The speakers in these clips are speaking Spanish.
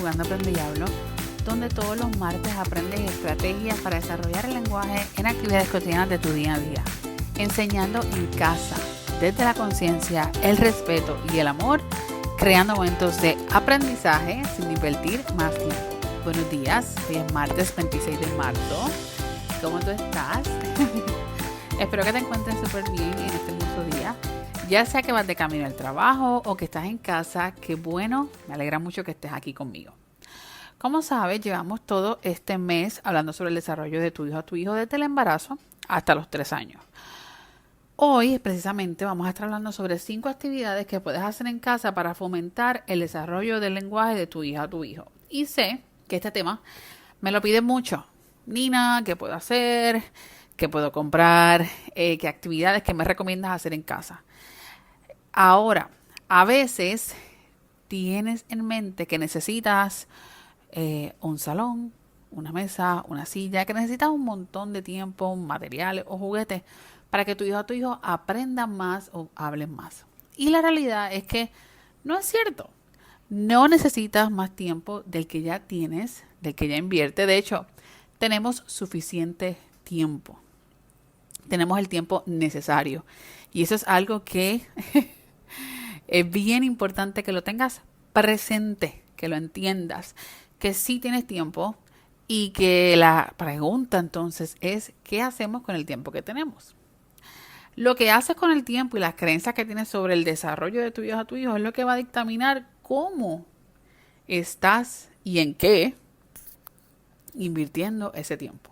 Jugando Aprende y Hablo, donde todos los martes aprendes estrategias para desarrollar el lenguaje en actividades cotidianas de tu día a día, enseñando en casa, desde la conciencia, el respeto y el amor, creando momentos de aprendizaje sin invertir más tiempo. Buenos días, hoy es martes 26 de marzo. ¿Cómo tú estás? Espero que te encuentres súper bien en este hermoso día. Ya sea que vas de camino al trabajo o que estás en casa, qué bueno, me alegra mucho que estés aquí conmigo. Como sabes, llevamos todo este mes hablando sobre el desarrollo de tu hijo desde el embarazo hasta los 3 años. Hoy, precisamente, vamos a estar hablando sobre 5 actividades que puedes hacer en casa para fomentar el desarrollo del lenguaje de tu hija o tu hijo. Y sé que este tema me lo piden mucho. Nina, ¿qué puedo hacer? ¿Qué puedo comprar? ¿Qué actividades que me recomiendas hacer en casa? Ahora, a veces tienes en mente que necesitas un salón, una mesa, una silla, que necesitas un montón de tiempo, materiales o juguetes para que tu hijo o tu hijo aprendan más o hablen más. Y la realidad es que no es cierto. No necesitas más tiempo del que ya tienes, del que ya invierte. De hecho, tenemos suficiente tiempo. Tenemos el tiempo necesario. Y eso es algo que es bien importante que lo tengas presente, que lo entiendas, que sí tienes tiempo y que la pregunta entonces es, ¿qué hacemos con el tiempo que tenemos? Lo que haces con el tiempo y las creencias que tienes sobre el desarrollo de tu hijo a tu hijo es lo que va a dictaminar cómo estás y en qué invirtiendo ese tiempo.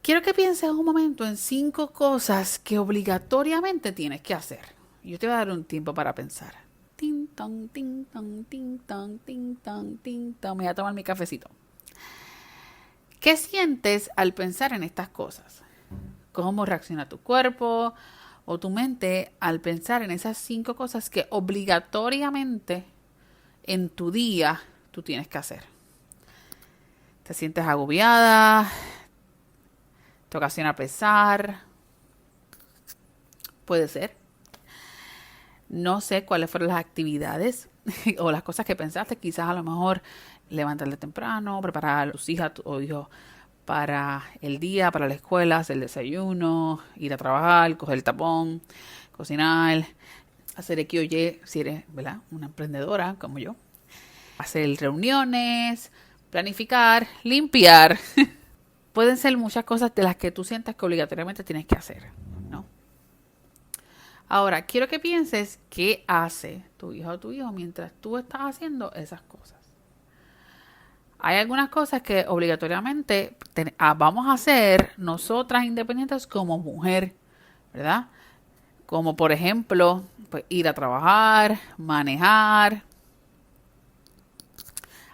Quiero que pienses un momento en 5 cosas que obligatoriamente tienes que hacer. Yo te voy a dar un tiempo para pensar. Tin, tan, tin, tan, tin, tan, tin, tan, tin, tan. Me voy a tomar mi cafecito. ¿Qué sientes al pensar en estas cosas? ¿Cómo reacciona tu cuerpo o tu mente al pensar en esas 5 cosas que obligatoriamente en tu día tú tienes que hacer? ¿Te sientes agobiada? ¿Te ocasiona pesar? Puede ser. No sé cuáles fueron las actividades o las cosas que pensaste. Quizás a lo mejor levantarte temprano, preparar a tus hijas o hijos para el día, para la escuela, hacer el desayuno, ir a trabajar, coger el tapón, cocinar, hacer X o Y si eres, ¿verdad?, una emprendedora como yo. Hacer reuniones, planificar, limpiar. Pueden ser muchas cosas de las que tú sientas que obligatoriamente tienes que hacer, ¿no? Ahora, quiero que pienses qué hace tu hijo o tu hijo mientras tú estás haciendo esas cosas. Hay algunas cosas que obligatoriamente vamos a hacer nosotras independientes como mujer, ¿verdad? Como por ejemplo, pues, ir a trabajar, manejar,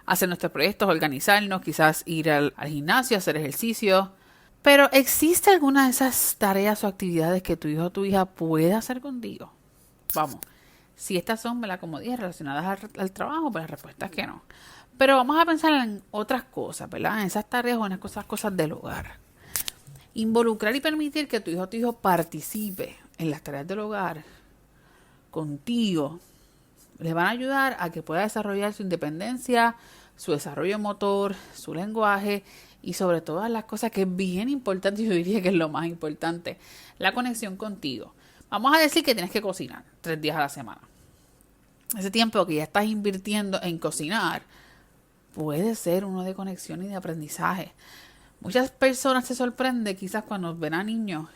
hacer nuestros proyectos, organizarnos, quizás ir al gimnasio, hacer ejercicio. Pero ¿existe alguna de esas tareas o actividades que tu hijo o tu hija puede hacer contigo? Vamos, si estas son, ¿verdad?, como dije, relacionadas al trabajo, pues la respuesta es que no. Pero vamos a pensar en otras cosas, ¿verdad? En esas tareas o en esas cosas del hogar. Involucrar y permitir que tu hijo o tu hijo participe en las tareas del hogar contigo les van a ayudar a que pueda desarrollar su independencia, su desarrollo motor, su lenguaje y sobre todas las cosas que es bien importante, yo diría que es lo más importante, la conexión contigo. Vamos a decir que tienes que cocinar 3 días a la semana. Ese tiempo que ya estás invirtiendo en cocinar puede ser uno de conexión y de aprendizaje. Muchas personas se sorprenden quizás cuando ven a niños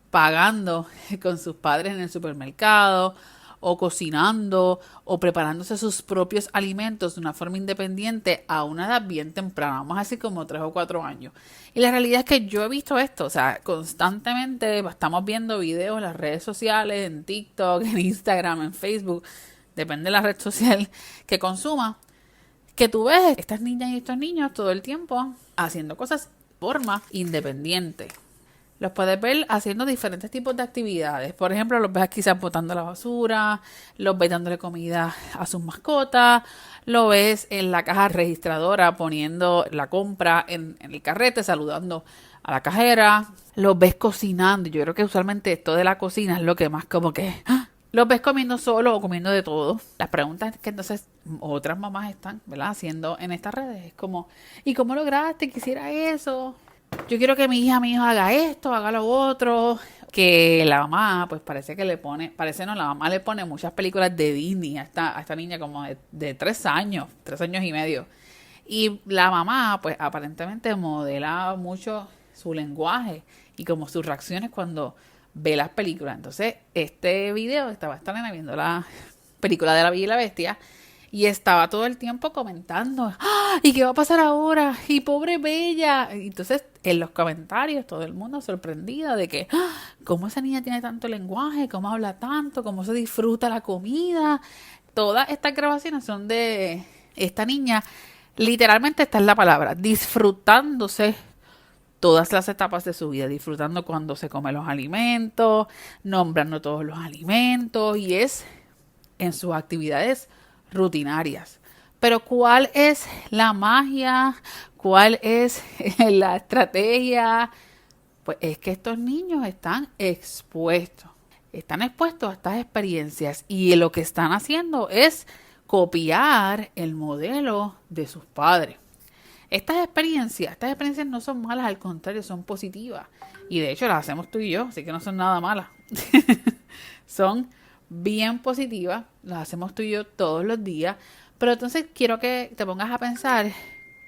pagando con sus padres en el supermercado o cocinando o preparándose sus propios alimentos de una forma independiente a una edad bien temprana, vamos a decir como 3 o 4 años. Y la realidad es que yo he visto esto, o sea, constantemente estamos viendo videos en las redes sociales, en TikTok, en Instagram, en Facebook, depende de la red social que consuma, que tú ves estas niñas y estos niños todo el tiempo haciendo cosas de forma independiente. Los puedes ver haciendo diferentes tipos de actividades. Por ejemplo, los ves quizás botando la basura, los ves dándole comida a sus mascotas, lo ves en la caja registradora poniendo la compra en el carrete, saludando a la cajera, los ves cocinando. Yo creo que usualmente esto de la cocina es lo que más como que Los ves comiendo solo o comiendo de todo. Las preguntas que entonces otras mamás están, ¿verdad?, haciendo en estas redes es como, ¿y cómo lograste? Quisiera eso. Yo quiero que mi hijo haga esto, haga lo otro. Que la mamá, pues parece que le pone, parece no, la mamá le pone muchas películas de Disney a esta niña como de 3 años, 3 años y medio. Y la mamá, pues aparentemente modela mucho su lenguaje y como sus reacciones cuando ve las películas. Entonces, este video estaba esta nena viendo la película de La Bella y la Bestia y estaba todo el tiempo comentando, ¡ah! ¿Y qué va a pasar ahora? Y pobre Bella. Entonces, en los comentarios, todo el mundo sorprendido de que, ¡ah! ¿Cómo esa niña tiene tanto lenguaje? ¿Cómo habla tanto? ¿Cómo se disfruta la comida? Todas estas grabaciones son de esta niña. Literalmente esta es la palabra, disfrutándose todas las etapas de su vida, disfrutando cuando se come los alimentos, nombrando todos los alimentos y es en sus actividades rutinarias. Pero ¿cuál es la magia? ¿Cuál es la estrategia? Pues es que estos niños están expuestos a estas experiencias y lo que están haciendo es copiar el modelo de sus padres. Estas experiencias no son malas, al contrario, son positivas. Y de hecho las hacemos tú y yo, así que no son nada malas. Son bien positivas, las hacemos tú y yo todos los días. Pero entonces quiero que te pongas a pensar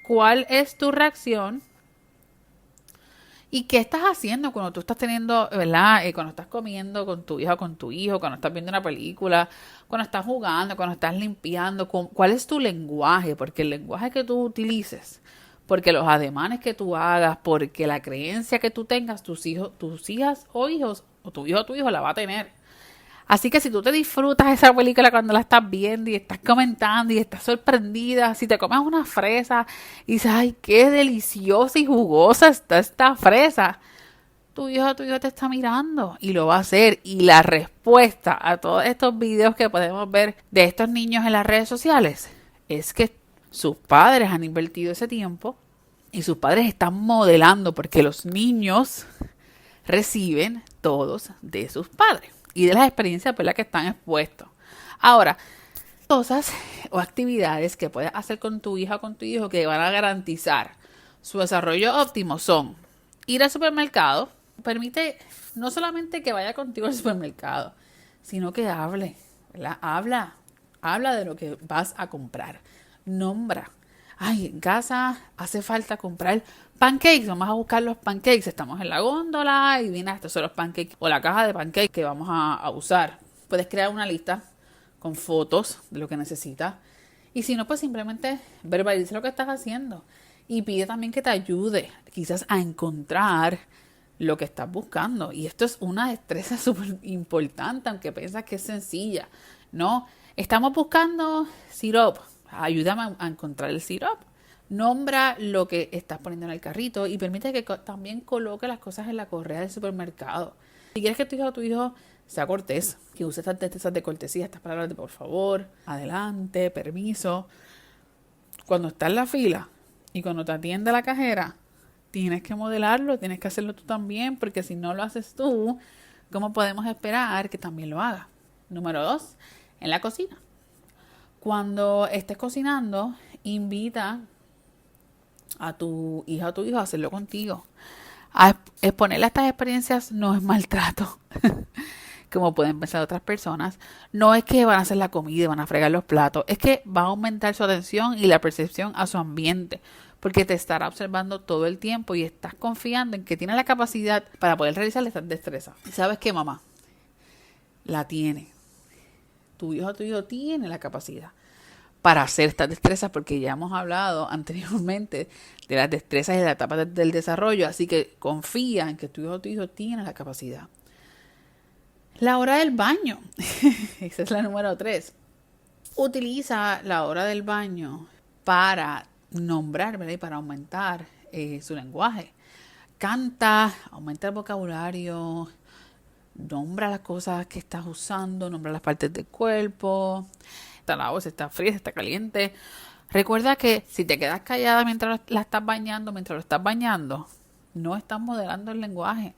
cuál es tu reacción y qué estás haciendo cuando tú estás teniendo, ¿verdad? Cuando estás comiendo con tu hija o con tu hijo, cuando estás viendo una película, cuando estás jugando, cuando estás limpiando. ¿Cuál es tu lenguaje? Porque el lenguaje que tú utilices, porque los ademanes que tú hagas, porque la creencia que tú tengas, tus hijas o hijos, o tu hijo la va a tener. Así que si tú te disfrutas esa película cuando la estás viendo y estás comentando y estás sorprendida, si te comes una fresa y dices, ay, qué deliciosa y jugosa está esta fresa, tu hijo te está mirando y lo va a hacer. Y la respuesta a todos estos videos que podemos ver de estos niños en las redes sociales es que sus padres han invertido ese tiempo y sus padres están modelando porque los niños reciben todos de sus padres y de las experiencias por las que están expuestos. Ahora, cosas o actividades que puedes hacer con tu hija o con tu hijo que van a garantizar su desarrollo óptimo son ir al supermercado. Permite no solamente que vaya contigo al supermercado, sino que hable, ¿verdad? Habla de lo que vas a comprar. Nombra. Ay, en casa hace falta comprar pancakes, vamos a buscar los pancakes, estamos en la góndola y viene, estos son los pancakes o la caja de pancakes que vamos a usar. Puedes crear una lista con fotos de lo que necesitas y si no, pues simplemente verbaliza lo que estás haciendo y pide también que te ayude quizás a encontrar lo que estás buscando. Y esto es una destreza súper importante, aunque piensas que es sencilla. No, estamos buscando sirope, ayúdame a encontrar el sirope. Nombra lo que estás poniendo en el carrito y permite que también coloque las cosas en la correa del supermercado. Si quieres que tu hijo sea cortés, que use estas destrezas de cortesía, estas palabras de por favor, adelante, permiso. Cuando está en la fila y cuando te atiende la cajera, tienes que modelarlo, tienes que hacerlo tú también, porque si no lo haces tú, ¿cómo podemos esperar que también lo haga? Número 2, en la cocina. Cuando estés cocinando, invita a tu hija o tu hijo a hacerlo contigo. A exponerle a estas experiencias no es maltrato, como pueden pensar otras personas. No es que van a hacer la comida y van a fregar los platos, es que va a aumentar su atención y la percepción a su ambiente, porque te estará observando todo el tiempo y estás confiando en que tiene la capacidad para poder realizar estas destrezas. ¿Y sabes qué, mamá? La tiene. Tu hijo tiene la capacidad para hacer estas destrezas, porque ya hemos hablado anteriormente de las destrezas y de la etapa del desarrollo, así que confía en que tu hijo tiene la capacidad. La hora del baño, esa es la número 3. Utiliza la hora del baño para nombrar, ¿verdad? Y para aumentar su lenguaje. Canta, aumenta el vocabulario, nombra las cosas que estás usando, nombra las partes del cuerpo. Está la agua, si está fría, si está caliente. Recuerda que si te quedas callada mientras lo estás bañando, no estás modelando el lenguaje.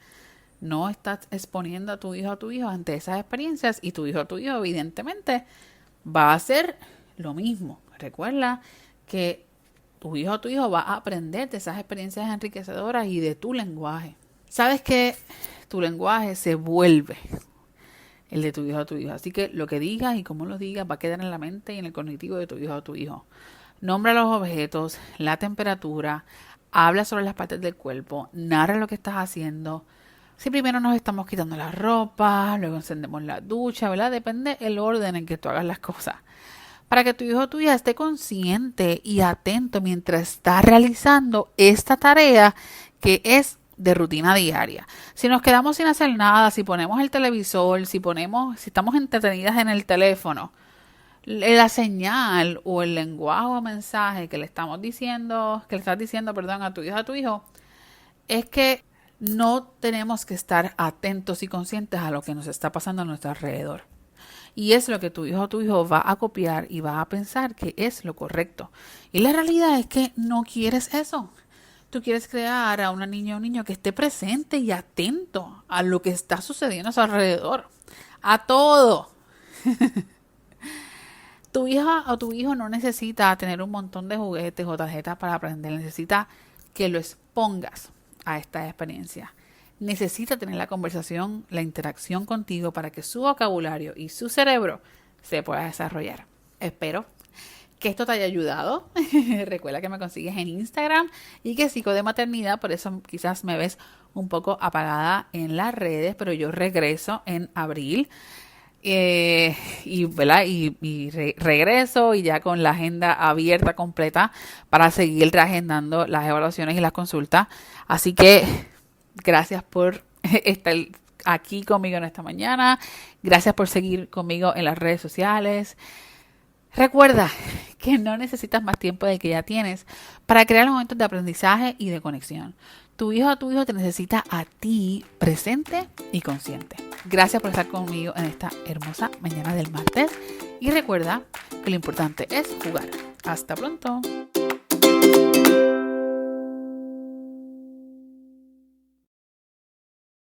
no estás exponiendo a tu hijo ante esas experiencias, y tu hijo evidentemente va a hacer lo mismo. Recuerda que tu hijo va a aprender de esas experiencias enriquecedoras y de tu lenguaje. Sabes que tu lenguaje se vuelve el de tu hijo. Así que lo que digas y cómo lo digas va a quedar en la mente y en el cognitivo de tu hijo. Nombra los objetos, la temperatura, habla sobre las partes del cuerpo, narra lo que estás haciendo. Si primero nos estamos quitando la ropa, luego encendemos la ducha, ¿verdad? Depende el orden en que tú hagas las cosas. Para que tu hijo o tu hija esté consciente y atento mientras está realizando esta tarea que es de rutina diaria. Si nos quedamos sin hacer nada, si ponemos el televisor, si estamos entretenidas en el teléfono, la señal o el lenguaje o mensaje que le estás diciendo, a tu hijo, es que no tenemos que estar atentos y conscientes a lo que nos está pasando a nuestro alrededor. Y es lo que tu hijo va a copiar y va a pensar que es lo correcto. Y la realidad es que no quieres eso. Tú quieres crear a una niña o un niño que esté presente y atento a lo que está sucediendo a su alrededor. A todo. Tu hija o tu hijo no necesita tener un montón de juguetes o tarjetas para aprender. Necesita que lo expongas a esta experiencia. Necesita tener la conversación, la interacción contigo para que su vocabulario y su cerebro se pueda desarrollar. Espero que esto te haya ayudado. Recuerda que me consigues en Instagram y que Psico de Maternidad, por eso quizás me ves un poco apagada en las redes, pero yo regreso en abril. Regreso y ya con la agenda abierta completa para seguir reagendando las evaluaciones y las consultas. Así que gracias por estar aquí conmigo en esta mañana. Gracias por seguir conmigo en las redes sociales. Recuerda que no necesitas más tiempo del que ya tienes para crear momentos de aprendizaje y de conexión. Tu hijo te necesita a ti presente y consciente. Gracias por estar conmigo en esta hermosa mañana del martes. Y recuerda que lo importante es jugar. Hasta pronto.